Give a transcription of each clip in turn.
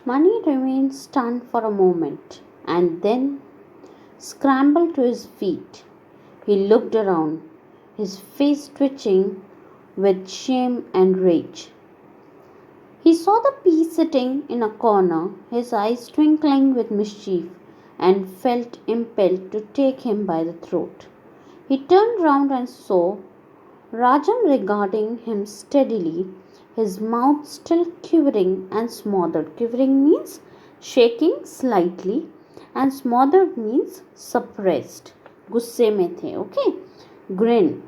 Mani remained stunned for a moment and then scrambled to his feet. He looked around, his face twitching with shame and rage. He saw the pea sitting in a corner, his eyes twinkling with mischief, and felt impelled to take him by the throat. He turned round and saw Rajan regarding him steadily, his mouth still quivering and smothered. Quivering means shaking slightly, and smothered means suppressed. गुस्से में थे, okay? Grin.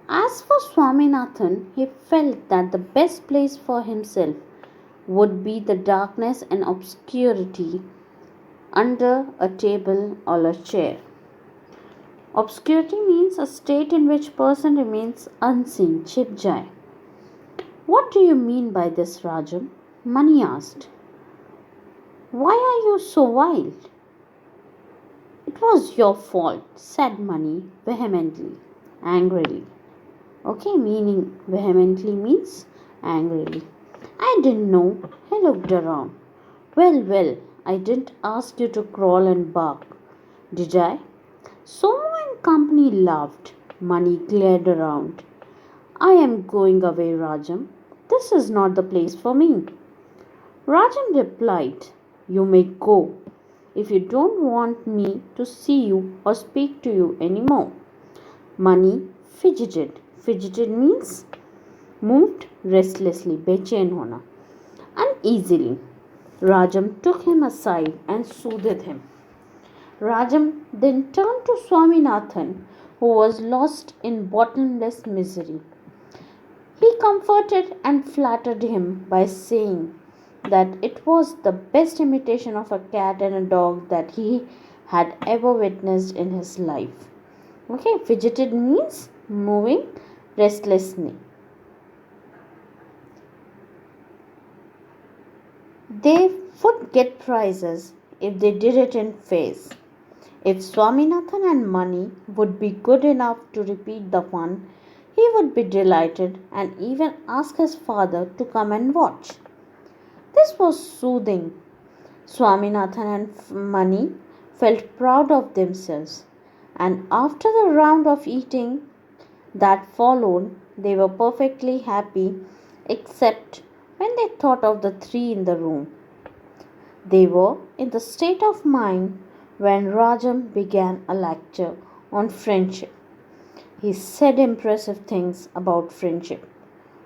As for Swaminathan, he felt that the best place for himself would be the darkness and obscurity under a table or a chair. Obscurity means a state in which person remains unseen, chip jai. What do you mean by this, Rajam? Mani asked. Why are you so wild? It was your fault, said Mani vehemently, angrily. Okay, meaning vehemently means angrily. I didn't know. He looked around. Well, I didn't ask you to crawl and bark, did I? Somu and company laughed. Mani glared around. I am going away, Rajam. This is not the place for me. Rajam replied, You may go if you don't want me to see you or speak to you anymore. Mani fidgeted. Fidgeted means moved restlessly, बेचैन होना, uneasily. Rajam took him aside and soothed him. Rajam then turned to Swaminathan, who was lost in bottomless misery. He comforted and flattered him by saying that it was the best imitation of a cat and a dog that he had ever witnessed in his life. Okay, fidgeted means moving restlessly. They would get prizes if they did it in phase. If Swaminathan and Mani would be good enough to repeat the fun, he would be delighted and even ask his father to come and watch. This was soothing. Swaminathan and Mani felt proud of themselves, and after the round of eating that followed, they were perfectly happy except when they thought of the three in the room. They were in the state of mind when Rajam began a lecture on friendship. He said impressive things about friendship,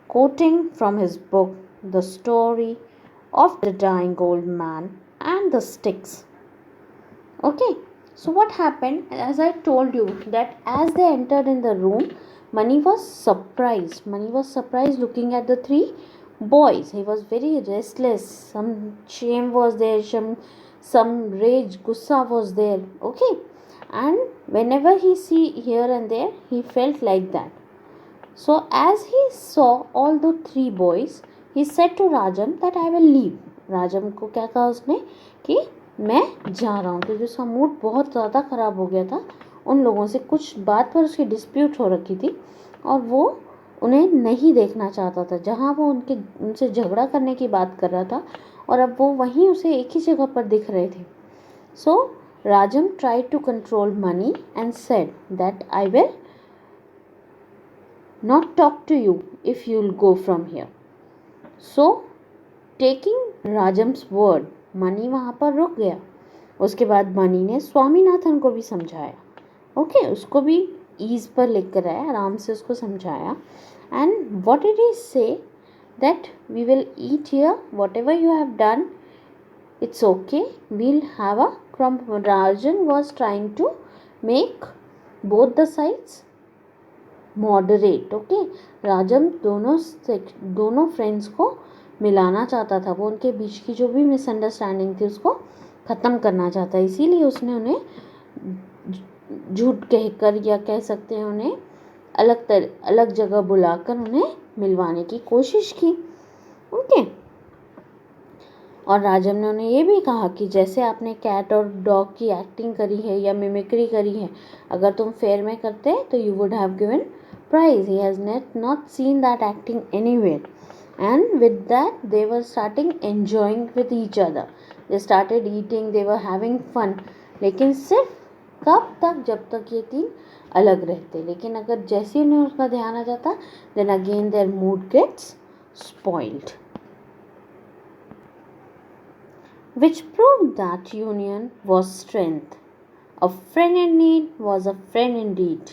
quoting from his book The Story of the Dying Old Man and the Sticks. Okay, so what happened? As I told you, that as they entered in the room, Mani was surprised. Mani was surprised looking at the three boys. He was very restless. Some shame was there, some rage, gussa was there. Okay, and whenever he see here and there, he felt like that. So as he saw all the three boys, he said to Rajam that I will leave. राजम को क्या कहा उसने कि मैं जा रहा हूँ, क्योंकि उसका मूड बहुत ज़्यादा ख़राब हो गया था. उन लोगों से कुछ बात पर उसकी डिस्प्यूट हो रखी थी और वो उन्हें नहीं देखना चाहता था. जहाँ वो उनसे झगड़ा करने की बात कर रहा था और अब वो वहीं उसे एक ही जगह पर दिख रहे थे. सो Rajam tried to control Mani and said that I will not talk to you if you'll go from here. So taking Rajam's word, Mani वहाँ पर रुक गया. उसके बाद मनी ने स्वामीनाथन को भी समझाया. ओके, उसको भी ईज पर लेकर आया, आराम से उसको समझाया. And what did he say that we will eat here, whatever you have done, it's okay, we'll have a crumb. Rajan was trying to make both the sides moderate. Okay, Rajam दोनों friends को मिलाना चाहता था. वो उनके बीच की जो भी मिसअंडरस्टैंडिंग थी उसको ख़त्म करना चाहता. इसीलिए उसने उन्हें झूठ कहकर या कह सकते हैं उन्हें अलग जगह बुलाकर उन्हें मिलवाने की कोशिश की. ओके, और राजम ने उन्हें ये भी कहा कि जैसे आपने कैट और डॉग की एक्टिंग करी है या मिमिक्री करी है, अगर तुम फेयर में करते तो you would have given prize. He has not seen that acting anywhere. And with that they were starting enjoying with each other. They started eating, they were having fun. लेकिन सिर्फ कब तक, जब तक ये तीन अलग रहते. लेकिन अगर जैसे उन्हें उसका ध्यान आ जाता, then again their mood gets spoiled, which proved that union was strength. A friend in need was a friend indeed.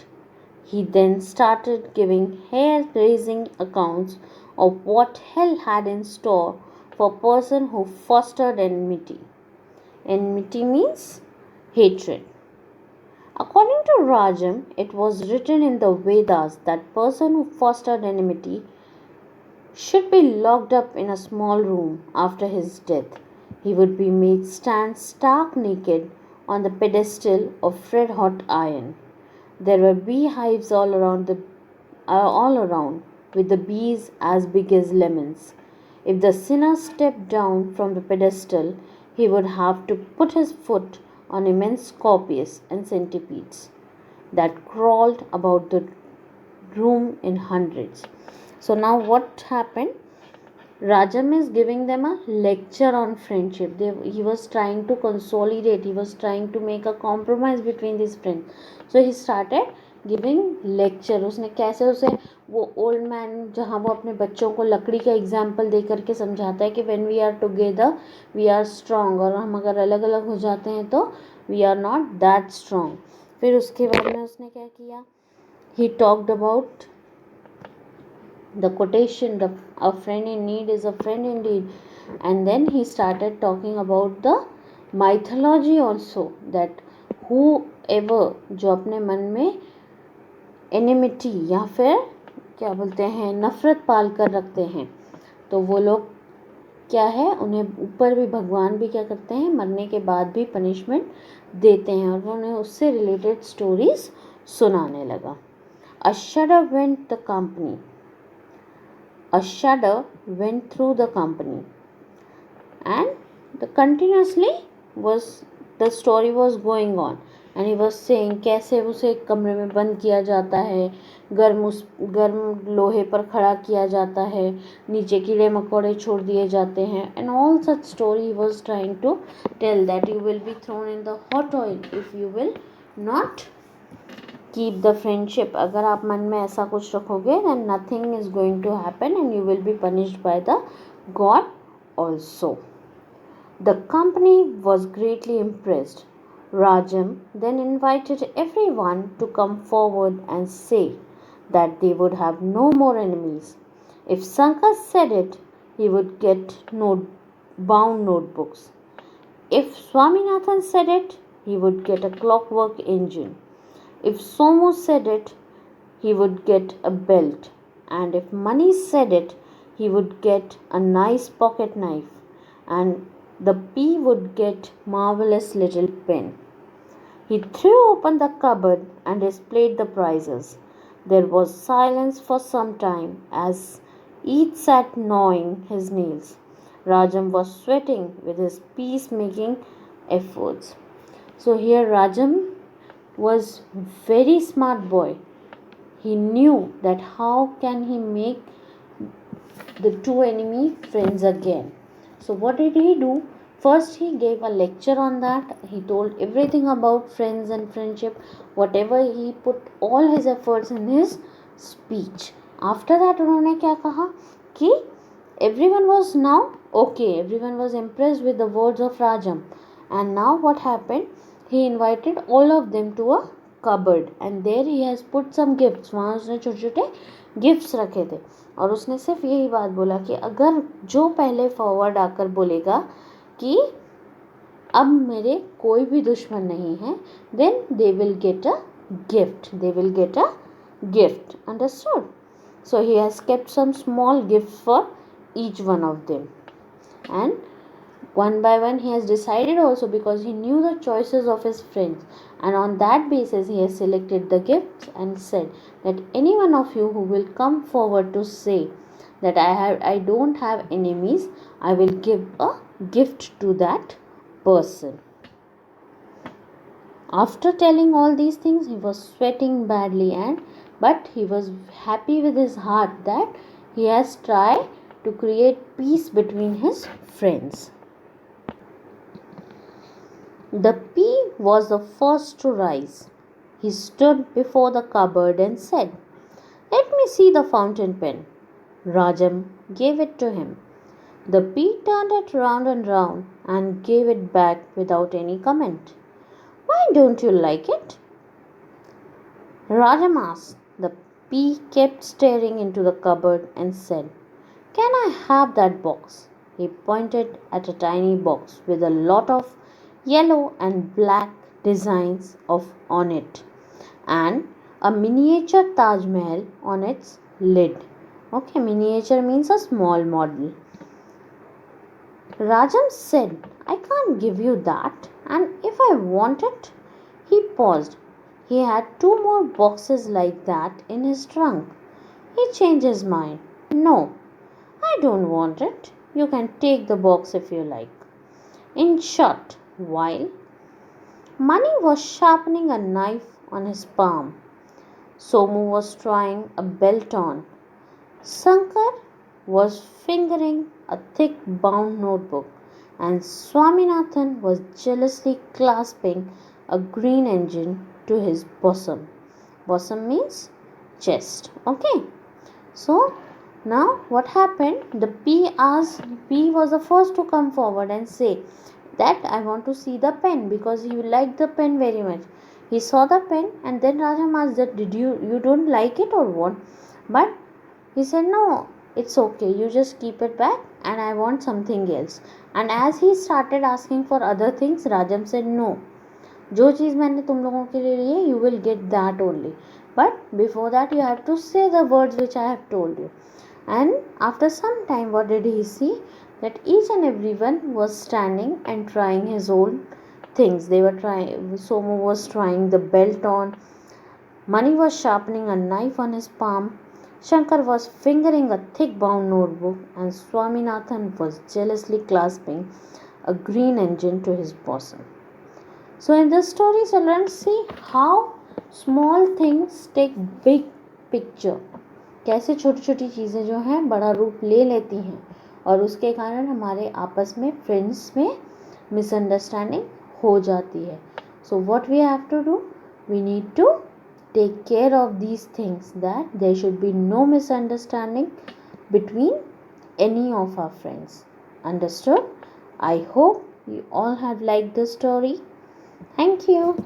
He then started giving hair-raising accounts of what hell had in store for a person who fostered enmity. Enmity means hatred. According to Rajam, it was written in the Vedas that person who fostered enmity should be locked up in a small room after his death. He would be made stand stark naked on the pedestal of red-hot iron. There were beehives all around, with the bees as big as lemons. If the sinner stepped down from the pedestal, he would have to put his foot on immense scorpions and centipedes that crawled about the room in hundreds. So now what happened? Rajam is giving them a lecture on friendship. He was trying to consolidate, he was trying to make a compromise between these friends. So he started giving lecture. उसने कैसे उसे वो old man जहाँ वो अपने बच्चों को लकड़ी का एग्जाम्पल दे करके समझाता है कि when we are together we are strong, और हम अगर अलग अलग हो जाते हैं तो we are not that strong. फिर उसके बाद में उसने क्या किया? He talked about the quotation, a friend in need is a friend indeed. And then he started talking about the mythology also, that whoever जो अपने मन में एनिमिटी या फिर क्या बोलते हैं नफरत पाल कर रखते हैं, तो वो लोग क्या है, उन्हें ऊपर भी भगवान भी क्या करते हैं, मरने के बाद भी पनिशमेंट देते हैं. और उन्हें उससे रिलेटेड स्टोरीज सुनाने लगा. A shudder went through the company, and the story was going on, and he was saying कैसे उसे एक कमरे में बंद किया जाता है, गर्म लोहे पर खड़ा किया जाता है, नीचे कीड़े मकोड़े छोड़ दिए जाते हैं, and all such story he was trying to tell, that you will be thrown in the hot oil if you will not keep the friendship. अगर आप मन में ऐसा कुछ रखोगे, then nothing is going to happen and you will be punished by the God also. The company was greatly impressed. Rajam then invited everyone to come forward and say that they would have no more enemies. If Sankar said it, he would get bound notebooks. If Swaminathan said it, he would get a clockwork engine. If Somu said it, he would get a belt. And if Mani said it, he would get a nice pocket knife. And the P would get marvelous little pen. He threw open the cupboard and displayed the prizes. There was silence for some time as each sat gnawing his nails. Rajam was sweating with his peacemaking efforts. So here Rajam was very smart boy. He knew that how can he make the two enemy friends again. So what did he do? First he gave a lecture on that. He told everything about friends and friendship, whatever he put all his efforts in his speech. After that उन्होंने क्या कहा कि everyone was now okay, everyone was impressed with the words of Rajam. And now what happened? He invited all of them to a cupboard and there he has put some gifts. वहाँ उसने छोटे छोटे gifts रखे थे और उसने सिर्फ यही बात बोला कि अगर जो पहले फॉरवर्ड आकर बोलेगा कि अब मेरे कोई भी दुश्मन नहीं है, then they will get a gift. Understood? So he has kept some small gifts for each one of them, and one by one he has decided also, because he knew the choices of his friends, and on that basis he has selected the gifts and said that any one of you who will come forward to say that I don't have enemies, I will give a gift to that person. After telling all these things, he was sweating badly, but he was happy with his heart that he has tried to create peace between his friends. The pea was the first to rise. He stood before the cupboard and said, "Let me see the fountain pen." Rajam gave it to him. The pea turned it round and round and gave it back without any comment. "Why don't you like it?" Rajam asked. The pea kept staring into the cupboard and said, "Can I have that box?" He pointed at a tiny box with a lot of yellow and black designs on it and a miniature Taj Mahal on its lid. Okay, miniature means a small model. Rajam said, "I can't give you that, and if I want it." He paused. He had two more boxes like that in his trunk. He changed his mind. "No, I don't want it. You can take the box if you like." In short, while Mani was sharpening a knife on his palm, Somu was trying a belt on, Shankar was fingering a thick bound notebook, and Swaminathan was jealously clasping a green engine to his bosom. Bosom means chest. Okay. So now what happened? The P was the first to come forward and say that I want to see the pen because he liked the pen very much. He saw the pen and then Rajam asked that did you don't like it or what? But he said, "No, it's okay. You just keep it back and I want something else." And as he started asking for other things, Rajam said, "No. जो चीज़ मैंने तुम लोगों के लिए ली है, you will get that only. But before that, you have to say the words which I have told you." And after some time, what did he see? That each and everyone was standing and trying his own things. They were trying, Somu was trying the belt on, Mani was sharpening a knife on his palm, Shankar was fingering a thick bound notebook, and Swaminathan was jealously clasping a green engine to his bosom. So in this story, children, see how small things take big picture. कैसे छोटी छोटी चीज़ें जो हैं बड़ा रूप ले लेती हैं और उसके कारण हमारे आपस में फ्रेंड्स में मिसअंडरस्टैंडिंग हो जाती है. So what we have to do? We need to take care of these things that there should be no misunderstanding between any of our friends. Understood? I hope you all have liked the story. Thank you.